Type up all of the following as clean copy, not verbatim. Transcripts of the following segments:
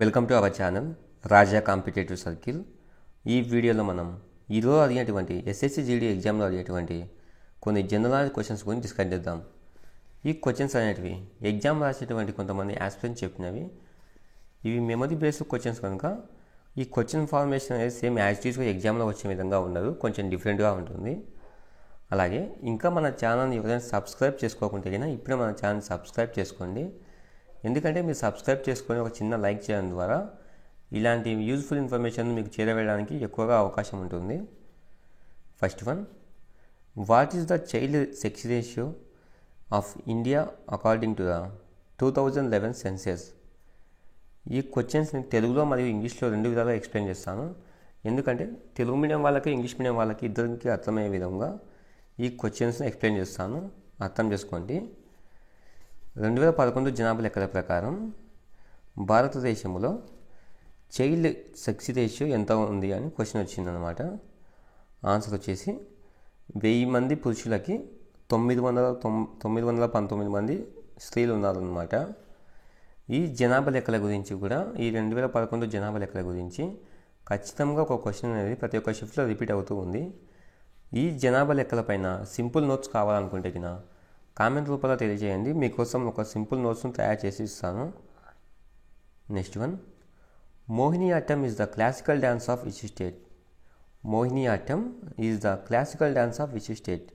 Welcome to our channel Raja competitive circle. ఈ వీడియోలో మనం ఈరోజు అడిగేటువంటి ఎస్ఎస్సి జీడీ ఎగ్జామ్లో అడిగేటువంటి కొన్ని జనరల్ నాలెడ్జ్ క్వశ్చన్స్ గురించి డిస్కస్ చేద్దాం. ఈ క్వశ్చన్స్ అనేటివి ఎగ్జామ్ రాసేటువంటి కొంతమంది ఆస్పిరెంట్స్ చెప్పినవి. ఇవి మెమరీ బేస్డ్ క్వశ్చన్స్ కనుక ఈ క్వశ్చన్ ఫార్మేషన్ అనేది సేమ్ యాజ్ ఇట్ ఈస్గా ఎగ్జామ్లో వచ్చే విధంగా ఉండదు, కొంచెం డిఫరెంట్గా ఉంటుంది. అలాగే ఇంకా మన ఛానల్ని ఎవరైనా సబ్స్క్రైబ్ చేసుకోకుంటే కన్నా ఇప్పుడే మన ఛానల్ సబ్స్క్రైబ్ చేసుకోండి. ఎందుకంటే మీరు సబ్స్క్రైబ్ చేసుకొని ఒక చిన్న లైక్ చేయడం ద్వారా ఇలాంటి యూజ్ఫుల్ ఇన్ఫర్మేషన్ మీకు చేరవేయడానికి ఎక్కువగా అవకాశం ఉంటుంది. First one, what is the child sex ratio of India according to the 2011 census? ఈ క్వశ్చన్స్ని తెలుగులో మరియు ఇంగ్లీష్లో రెండు విధాలుగా ఎక్స్ప్లెయిన్ చేస్తాను. ఎందుకంటే తెలుగు మీడియం వాళ్ళకి ఇంగ్లీష్ మీడియం వాళ్ళకి ఇద్దరికి అర్థమయ్యే విధంగా ఈ క్వశ్చన్స్ని ఎక్స్ప్లెయిన్ చేస్తాను, అర్థం చేసుకోండి. 2011 జనాభా లెక్కల ప్రకారం భారతదేశంలో చైల్డ్ సెక్స్ రేషియో ఎంత ఉంది అని క్వశ్చన్ వచ్చిందనమాట. ఆన్సర్ వచ్చేసి 1000 మంది పురుషులకి 919 మంది స్త్రీలు ఉన్నారనమాట. ఈ జనాభా లెక్కల గురించి కూడా ఈ 2011 జనాభా లెక్కల గురించి ఖచ్చితంగా ఒక క్వశ్చన్ అనేది ప్రతి ఒక్క షిఫ్ట్లో రిపీట్ అవుతూ ఉంది. ఈ జనాభా లెక్కల పైన సింపుల్ నోట్స్ కావాలనుకుంటే కినా కామెంట్ రూపంలో తెలియజేయండి, మీకోసం ఒక సింపుల్ నోట్స్ను తయారు చేసి ఇస్తాను. Next one, Mohiniyattam is the classical dance of which state? Mohiniyattam is the classical dance of which state?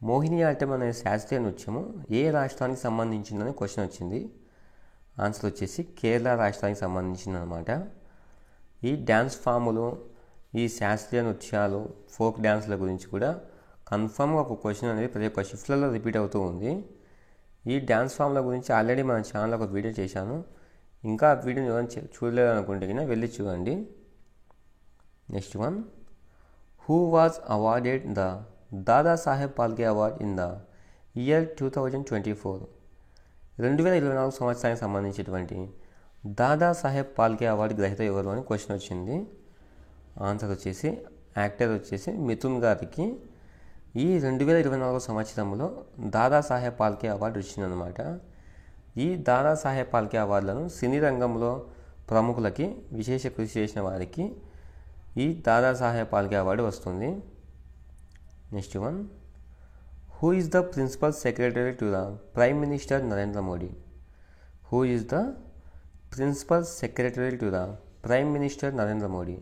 Mohiniyattam అనే శాస్త్రీయ నృత్యము ఏ రాష్ట్రానికి సంబంధించిందని క్వశ్చన్ వచ్చింది. ఆన్సర్ వచ్చేసి కేరళ రాష్ట్రానికి సంబంధించిందనమాట. ఈ డ్యాన్స్ ఫాములు, ఈ శాస్త్రీయ నృత్యాలు, ఫోక్ డ్యాన్స్ల గురించి కూడా కన్ఫామ్గా ఒక క్వశ్చన్ అనేది ప్రతి ఒక్క షిఫ్ట్లలో రిపీట్ అవుతూ ఉంది. ఈ డ్యాన్స్ ఫామ్ల గురించి ఆల్రెడీ మన ఛానల్లో ఒక వీడియో చేశాను. ఇంకా ఆ వీడియోని ఎవరైనా చూడలేదనుకుంటే కన్నా వెళ్ళి చూడండి. Next one, who was awarded the Dada Saheb Phalke award in the year 2024? 2024 సంవత్సరానికి సంబంధించినటువంటి దాదా సాహెబ్ పాల్కే అవార్డు గ్రహీత ఎవరు అని క్వశ్చన్ వచ్చింది. ఆన్సర్ వచ్చేసి యాక్టర్ వచ్చేసి మిథున్ గారికి ఈ 2024 సంవత్సరంలో దాదా సాహెబ్ పాల్కే అవార్డు వచ్చిందనమాట. ఈ దాదా సాహెబ్ పాల్కే అవార్డులను సినీ రంగంలో ప్రముఖులకి, విశేష కృషి చేసిన వారికి ఈ దాదా సాహెబ్ పాల్కే అవార్డు వస్తుంది. Next one, who is the principal secretary to the prime minister Narendra Modi? Who is the principal secretary to the prime minister Narendra Modi?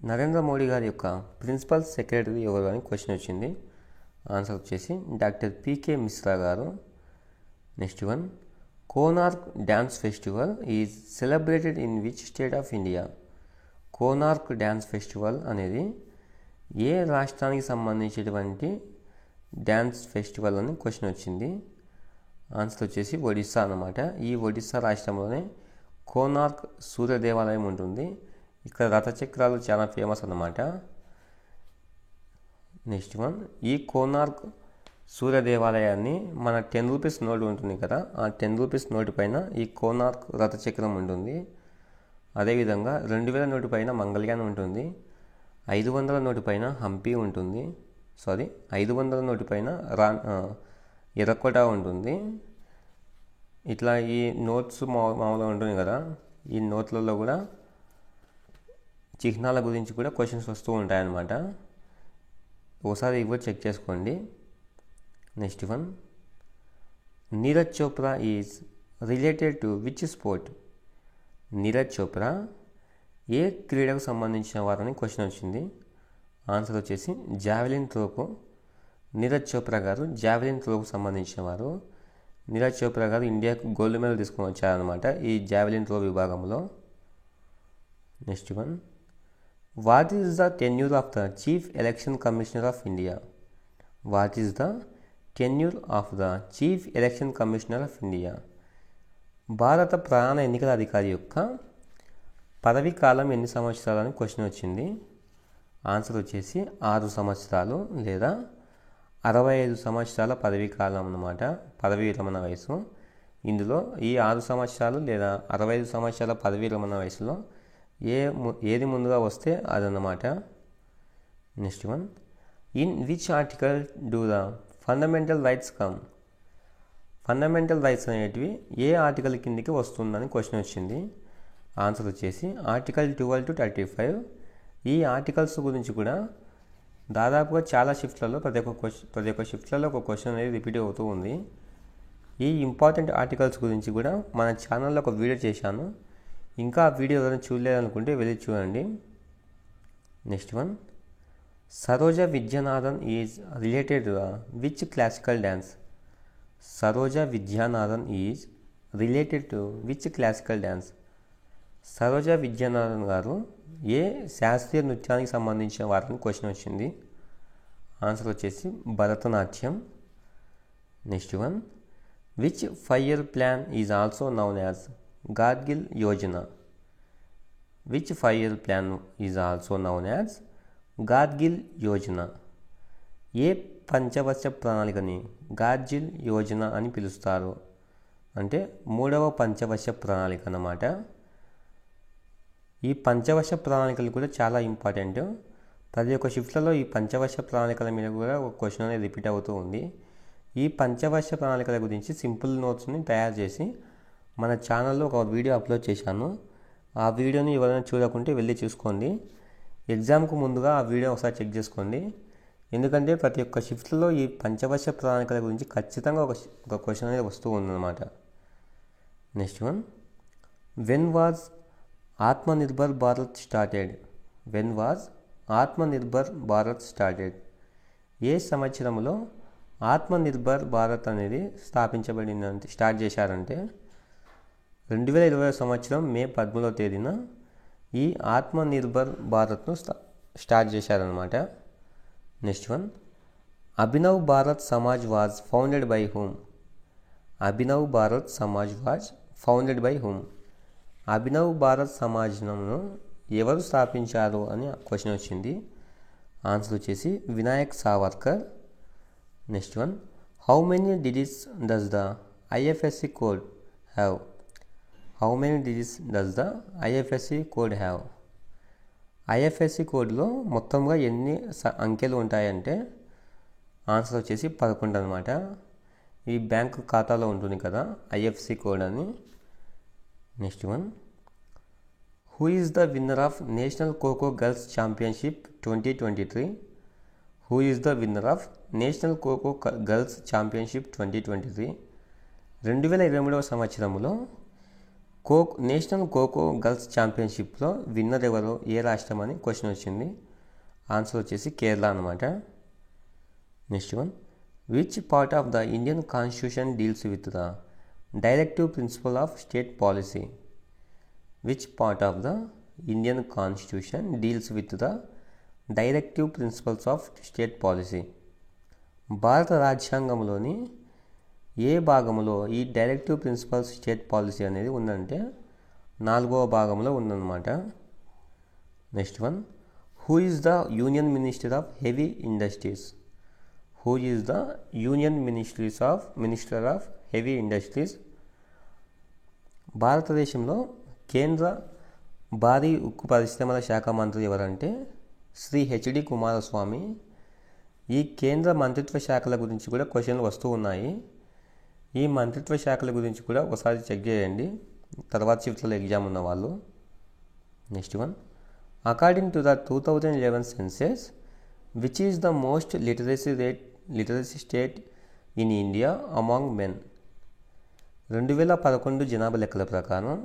Narendra Modi గారి యొక్క ప్రిన్సిపల్ సెక్రటరీ ఎవరు అని క్వశ్చన్ వచ్చింది. ఆన్సర్ వచ్చేసి డాక్టర్ పికే మిశ్రా గారు. Next one, Konark dance festival is celebrated in which state of India? Konark dance festival అనేది ఏ రాష్ట్రానికి సంబంధించినటువంటి డ్యాన్స్ ఫెస్టివల్ అని క్వశ్చన్ వచ్చింది. ఆన్సర్ వచ్చేసి ఒడిస్సా అన్నమాట. ఈ ఒడిస్సా రాష్ట్రంలోనే కోనార్క్ సూర్య దేవాలయం ఉంటుంది. ఇక్కడ రథచక్రాలు చాలా ఫేమస్ అన్నమాట. నెక్స్ట్ వన్, ఈ కోనార్క్ సూర్య దేవాలయాన్ని మన 10 రూపీస్ నోటు ఉంటుంది కదా, ఆ 10 రూపీస్ నోటు పైన ఈ కోనార్క్ రథచక్రం ఉంటుంది. అదేవిధంగా 2000 నోటు పైన మంగళయాన్ ఉంటుంది. 500 నోటు పైన హంపి ఉంటుంది. 500 నోటు పైన ఎర్రకోట ఉంటుంది. ఇట్లా ఈ నోట్స్ మామూలుగా ఉంటుంది కదా, ఈ నోట్లలో కూడా చిహ్నాల గురించి కూడా క్వశ్చన్స్ వస్తూ ఉంటాయన్నమాట. ఒకసారి ఇవి చెక్ చేసుకోండి. Next one, Neeraj Chopra is related to which sport? Neeraj Chopra ఏ క్రీడకు సంబంధించిన వారని క్వశ్చన్ వచ్చింది. ఆన్సర్ వచ్చేసి జావెలిన్ త్రోకు. నీరజ్ చోప్రా గారు జావెలిన్ త్రోకు సంబంధించిన వారు. నీరజ్ చోప్రా గారు ఇండియాకు గోల్డ్ మెడల్ తీసుకొని వచ్చారనమాట ఈ జావెలిన్ త్రో విభాగంలో. Next one, what is the tenure of the chief election commissioner of India? What is the tenure of the chief election commissioner of India? భారత ప్రధాన ఎన్నికల అధికారి యొక్క పదవీ కాలం ఎన్ని సంవత్సరాలు అని క్వశ్చన్ వచ్చింది. ఆన్సర్ వచ్చేసి 6 సంవత్సరాలు లేదా 65 సంవత్సరాల పదవీ కాలం అన్నమాట, పదవీ విరమణ వయసు. ఇందులో ఈ 6 సంవత్సరాలు లేదా 65 సంవత్సరాల పదవీ విరమణ వయసులో ఏది ముందుగా వస్తే అదన్నమాట. Next one, in which article do the fundamental rights come? Fundamental rights అనేటివి ఏ ఆర్టికల్ కిందికి వస్తుందని క్వశ్చన్ వచ్చింది. ఆన్సర్ వచ్చేసి ఆర్టికల్ 12 to 35. ఈ ఆర్టికల్స్ గురించి కూడా దాదాపుగా చాలా షిఫ్ట్లలో ప్రతి ఒక్క షిఫ్ట్లలో ఒక క్వశ్చన్ అనేది రిపీట్ అవుతూ ఉంది. ఈ ఇంపార్టెంట్ ఆర్టికల్స్ గురించి కూడా మన ఛానల్లో ఒక వీడియో చేశాను. ఇంకా ఆ వీడియో ఎవరైనా చూడలేదనుకుంటే వెళ్ళి చూడండి. Next one, Saroja Vidyanathan is related which classical dance? Saroja Vidyanathan is related to which classical dance? Saroja Vidyanathan గారు ఏ శాస్త్రీయ నృత్యానికి సంబంధించిన వారిని క్వశ్చన్ వచ్చింది. ఆన్సర్ వచ్చేసి Bharatanatyam. Next one, which 5-year plan is also known as Gadgil Yojana? Which 5-year plan is also known as Gadgil Yojana? ఏ పంచవర్ష ప్రణాళికని గాడ్గిల్ యోజన అని పిలుస్తారు? అంటే 3వ పంచవర్ష ప్రణాళిక అన్నమాట. ఈ పంచవర్ష ప్రణాళికలు కూడా చాలా ఇంపార్టెంట్. ప్రతి ఒక్క షిఫ్ట్లలో ఈ పంచవర్ష ప్రణాళికల మీద కూడా ఒక క్వశ్చన్ అనేది రిపీట్ అవుతూ ఉంది. ఈ పంచవర్ష ప్రణాళికల గురించి సింపుల్ నోట్స్ని తయారు చేసి మన ఛానల్లో ఒక వీడియో అప్లోడ్ చేశాను. ఆ వీడియోని ఎవరైనా చూడకుంటే వెళ్ళి చూసుకోండి. ఎగ్జామ్కు ముందుగా ఆ వీడియో ఒకసారి చెక్ చేసుకోండి. ఎందుకంటే ప్రతి ఒక్క షిఫ్ట్లో ఈ పంచవర్ష ప్రణాళికల గురించి ఖచ్చితంగా ఒక క్వశ్చన్ అనేది వస్తూ ఉందన్నమాట. Next one, when was Atmanirbhar Bharat started? When was Atmanirbhar Bharat started? ఏ సంవత్సరంలో ఆత్మనిర్భర్ భారత్ అనేది స్థాపించబడిందంటే స్టార్ట్ చేశారంటే 2020 సంవత్సరం మే 13వ తేదీన ఈ ఆత్మనిర్భర్ భారత్ను స్టార్ట్ చేశారనమాట. Next one, Abhinav Bharat Samaj was founded by whom? Abhinav Bharat Samaj was founded by whom? Abhinav Bharat సమాజ్ను ఎవరు స్థాపించారు అని క్వశ్చన్ వచ్చింది. ఆన్సర్ వచ్చేసి Vinayak Savarkar. Next one, how many digits does the IFSC code have? How many digits does the IFSC code have? IFSC కోడ్లో మొత్తంగా ఎన్ని అంకెలు ఉంటాయంటే ఆన్సర్ వచ్చేసి 11 అనమాట. ఈ బ్యాంకు ఖాతాలో ఉంటుంది కదా ఐఎఫ్ఎస్సి కోడ్ అని. Next one, who is the winner of national kho kho girls championship 2023? Who is the winner of national kho kho girls championship 2023? 2023 సంవత్సరంలో నేషనల్ ఖోఖో గర్ల్స్ ఛాంపియన్షిప్లో విన్నర్ ఎవరు, ఏ రాష్ట్రం అని క్వశ్చన్ వచ్చింది. ఆన్సర్ వచ్చేసి కేరళ అనమాట. Next one, which part of the Indian constitution deals with the directive principle of state policy? Which part of the Indian constitution deals with the directive principles of state policy? భారత రాజ్యాంగంలోని ఏ భాగంలో ఈ directive principles state policy అనేది ఉందంటే 4వ భాగంలో ఉందన్నమాట. Next one, who is the union minister of heavy industries? Who is the union minister of heavy industries? భారతదేశంలో కేంద్ర భారీ ఉక్కు పరిశ్రమల శాఖ మంత్రి ఎవరంటే శ్రీ హెచ్డి కుమారస్వామి. ఈ కేంద్ర మంత్రిత్వ శాఖల గురించి కూడా క్వశ్చన్లు వస్తూ ఉన్నాయి. ఈ మంత్రిత్వ శాఖల గురించి కూడా ఒకసారి చెక్ చేయండి తర్వాత షిఫ్ట్లో ఎగ్జామ్ ఉన్న వాళ్ళు. Next one, according to the 2011 census which is the most literacy state in India among men? 2011 జనాభా లెక్కల ప్రకారం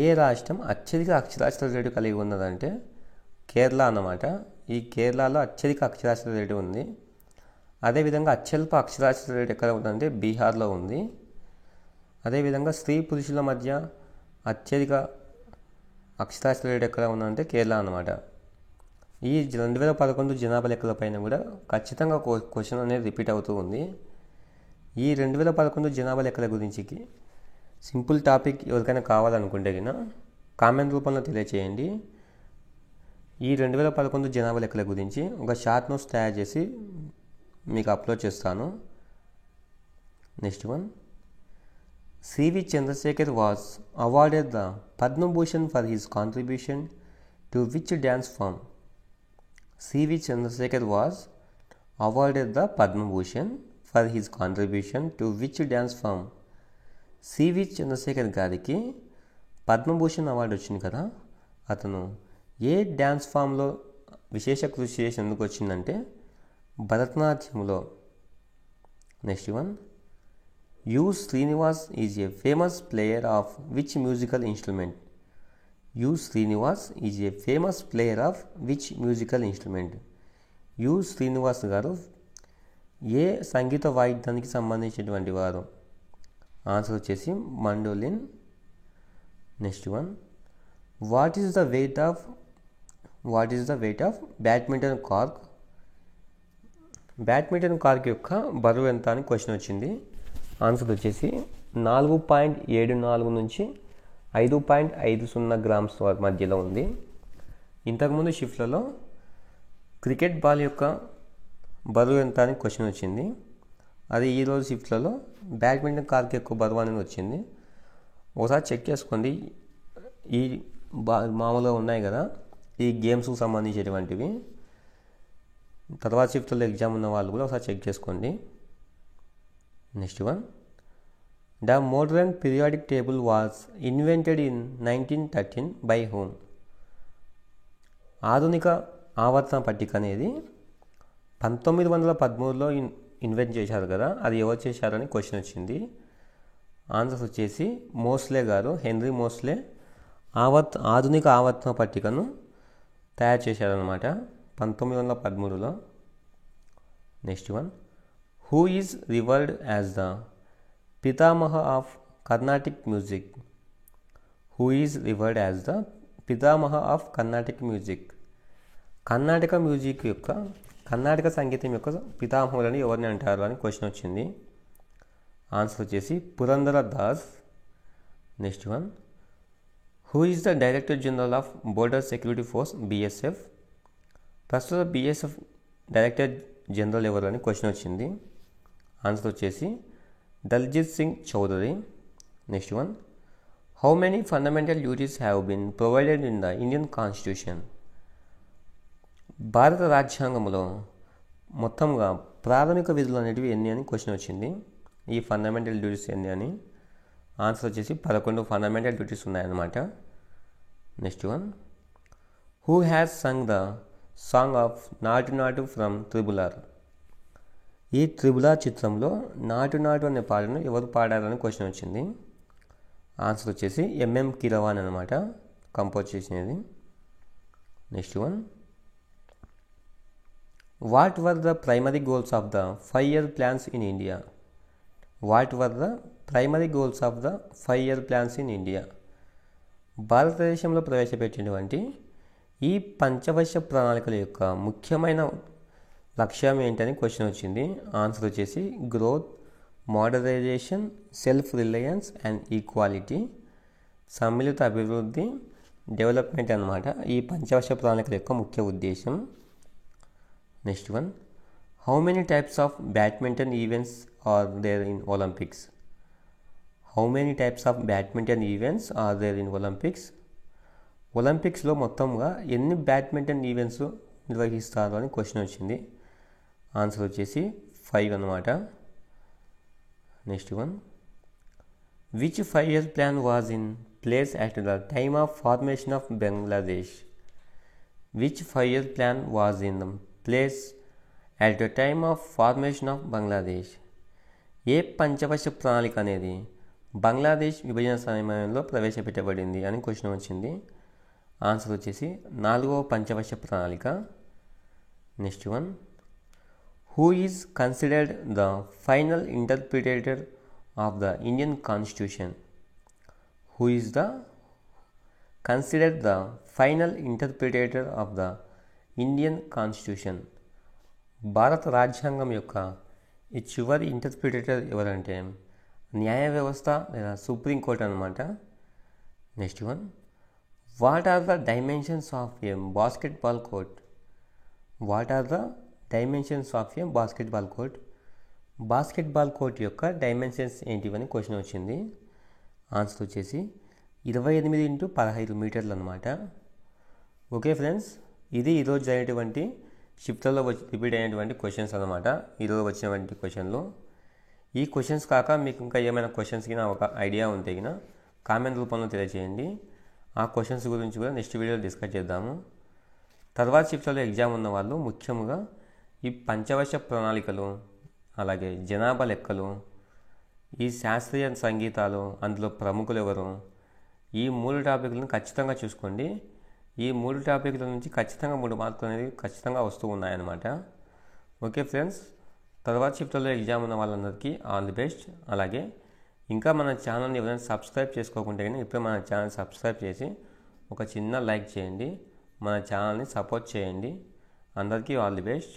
ఏ రాష్ట్రం అత్యధిక అక్షరాస్యత రేటు కలిగి ఉన్నదంటే కేరళ అన్నమాట. ఈ కేరళలో అత్యధిక అక్షరాస్యత రేటు ఉంది. అదేవిధంగా అత్యల్ప అక్షరాస్యత రేటు ఎక్కడ ఉందంటే బీహార్లో ఉంది. అదేవిధంగా స్త్రీ పురుషుల మధ్య అత్యధిక అక్షరాస్యత రేటు ఎక్కడ ఉందంటే కేరళ అన్నమాట. ఈ 2011 జనాభా లెక్కల పైన కూడా ఖచ్చితంగా క్వశ్చన్ అనేది రిపీట్ అవుతూ ఉంది. ఈ 2011 జనాభా లెక్కల గురించి సింపుల్ టాపిక్ ఎవరికైనా కావాలనుకుంటే కినా కామెంట్ రూపంలో తెలియచేయండి. ఈ 2011 జనాభా లెక్కల గురించి ఒక షార్ట్ నోట్స్ తయారు చేసి మీకు అప్లోడ్ చేస్తాను. Next one, C V Chandrasekhar was awarded the Padma Bhushan for his contribution to which dance form? C V Chandrasekhar was awarded the Padma Bhushan for his contribution to which dance form? C V Chandrasekhar గారికి పద్మభూషణ్ అవార్డు వచ్చింది కదా, అతను ఏ డ్యాన్స్ ఫామ్లో విశేష కృషి చేసి ఎందుకు వచ్చిందంటే భరతనాట్యంలో. Next one, U Srinivas is a famous player of which musical instrument. U Srinivas is a famous player of which musical instrument. U Srinivas గారు ఏ సంగీత వాయిద్యానికి సంబంధించినటువంటి వారు. ఆన్సర్ వచ్చేసి mandolin. Next one, what is the weight of badminton cork. Badminton cork యొక్క బరువు ఎంత అని క్వశ్చన్ వచ్చింది. ఆన్సర్ వచ్చేసి 4.74 నుంచి 5.50 గ్రామ్స్ మధ్యలో ఉంది. ఇంతకుముందు షిఫ్ట్లలో క్రికెట్ బాల్ యొక్క బరువు ఎంత అని క్వశ్చన్ వచ్చింది. అది ఈరోజు షిఫ్ట్లలో బ్యాడ్మింటన్ కార్క్ యొక్క బరువు అనేది వచ్చింది. ఒకసారి చెక్ చేసుకోండి. ఈ మామూలుగా ఉన్నాయి కదా ఈ గేమ్స్కి సంబంధించినటువంటివి. తర్వాత షిఫ్ట్లో ఎగ్జామ్ ఉన్న వాళ్ళు కూడా ఒకసారి చెక్ చేసుకోండి. Next one, the modern periodic table was invented in 1913 by home. ఆధునిక ఆవర్తన పట్టిక అనేది 1913లో ఇన్వెంట్ చేశారు కదా, అది ఎవరు చేశారని క్వశ్చన్ వచ్చింది. ఆన్సర్ వచ్చేసి మోస్లే గారు, హెన్రీ మోస్లే ఆధునిక ఆవర్తన పట్టికను తయారు చేశారనమాట 1913లో. Next one, who is revered as the pitamaha of Carnatic music. Who is revered as the pitamaha of Carnatic music. కర్ణాటక సంగీతం యొక్క పితామహులని ఎవరిని అంటారు అని క్వశ్చన్ వచ్చింది. ఆన్సర్ వచ్చేసి Purandara Das. Next one, who is the director general of border security force BSF. ప్రస్తుత BSF డైరెక్టర్ జనరల్ ఎవరు అని క్వశ్చన్ వచ్చింది. ఆన్సర్ వచ్చేసి Daljit Singh Chaudhary. Next one, how many fundamental duties have been provided in the Indian constitution. భారత రాజ్యాంగంలో మొత్తంగా ప్రాథమిక విధులు అనేటివి ఎన్ని అని క్వశ్చన్ వచ్చింది. ఈ ఫండమెంటల్ డ్యూటీస్ ఎన్ని అని. ఆన్సర్ వచ్చేసి 11 ఫండమెంటల్ డ్యూటీస్ ఉన్నాయన్నమాట. Next one, who has Sung the song of నాటు నాటు ఫ్రమ్ త్రిబులార్. ఈ త్రిబులార్ చిత్రంలో నాటు నాటు అనే పాటను ఎవరు పాడారని క్వశ్చన్ వచ్చింది. ఆన్సర్ వచ్చేసి MM కీరవాణి అనమాట కంపోజ్ చేసినది. Next one, what were the primary goals of the 5-year plans in India. What were the primary goals of the 5-year plans in India. భారతదేశంలో ప్రవేశపెట్టినటువంటి ఈ పంచవర్ష ప్రణాళికల యొక్క ముఖ్యమైన లక్ష్యం ఏంటని క్వశ్చన్ వచ్చింది. ఆన్సర్ వచ్చేసి growth, modernisation, self Reliance and equality. సమ్మిళిత అభివృద్ధి, డెవలప్మెంట్ అన్నమాట ఈ పంచవర్ష ప్రణాళికల యొక్క ముఖ్య ఉద్దేశం. Next one, how many types of badminton events are there in Olympics. How many types of badminton events are there in Olympics. ఒలింపిక్స్లో మొత్తంగా ఎన్ని బ్యాడ్మింటన్ ఈవెంట్స్ నిర్వహిస్తారు అని క్వశ్చన్ వచ్చింది. ఆన్సర్ వచ్చేసి 5 అన్నమాట. Next one, which 5-year plan was in place at the time of formation of Bangladesh. Which 5-year plan was in place at the time of formation of Bangladesh. ఏ పంచవర్ష ప్రణాళిక అనేది బంగ్లాదేశ్ విభజన సమయంలో ప్రవేశపెట్టబడింది అని క్వశ్చన్ వచ్చింది. ఆన్సర్ వచ్చేసి 4వ పంచవర్ష ప్రణాళిక. Next one, who is considered the final interpreter of the Indian constitution. Who is considered the final interpreter of the Indian constitution. భారత రాజ్యాంగం యొక్క ఈ చివరి ఇంటర్ప్రిటేటర్ ఎవరంటే న్యాయ వ్యవస్థ లేదా సుప్రీంకోర్టు అనమాట. Next one, what are the dimensions of a basketball court. What are the dimensions of a basketball court. Basketball court యొక్క డైమెన్షన్స్ ఏంటివని క్వశ్చన్ వచ్చింది. ఆన్సర్ వచ్చేసి 28x15 మీటర్లు అనమాట. ఓకే ఫ్రెండ్స్, ఇది ఈరోజు జరిగినటువంటి షిఫ్ట్లలో రిపీట్ అయినటువంటి క్వశ్చన్స్ అనమాట. ఈరోజు వచ్చినటువంటి క్వశ్చన్లు. ఈ క్వశ్చన్స్ కాక మీకు ఇంకా ఏమైనా క్వశ్చన్స్కి ఒక ఐడియా ఉంటే కినా కామెంట్ రూపంలో తెలియజేయండి. ఆ క్వశ్చన్స్ గురించి కూడా నెక్స్ట్ వీడియోలో డిస్కస్ చేద్దాము. తర్వాత షిఫ్ట్లలో ఎగ్జామ్ ఉన్న వాళ్ళు ముఖ్యంగా ఈ పంచవర్ష ప్రణాళికలు, అలాగే జనాభా లెక్కలు, ఈ శాస్త్రీయ సంగీతాలు, అందులో ప్రముఖులు ఎవరు, ఈ 3 టాపిక్లను ఖచ్చితంగా చూసుకోండి. ఈ 3 టాపిక్ల నుంచి ఖచ్చితంగా 3 మార్కులు అనేది ఖచ్చితంగా వస్తూ ఉన్నాయన్నమాట. ఓకే ఫ్రెండ్స్, తర్వాత షిఫ్ట్లలో ఎగ్జామ్ ఉన్న వాళ్ళందరికీ ఆల్ ది బెస్ట్. అలాగే ఇంకా మన ఛానల్ని ఎవరైనా సబ్స్క్రైబ్ చేసుకోకుంటే కానీ ఇప్పుడే మన ఛానల్ సబ్స్క్రైబ్ చేసి ఒక చిన్న లైక్ చేయండి. మన ఛానల్ని సపోర్ట్ చేయండి. అందరికీ ఆల్ ది బెస్ట్.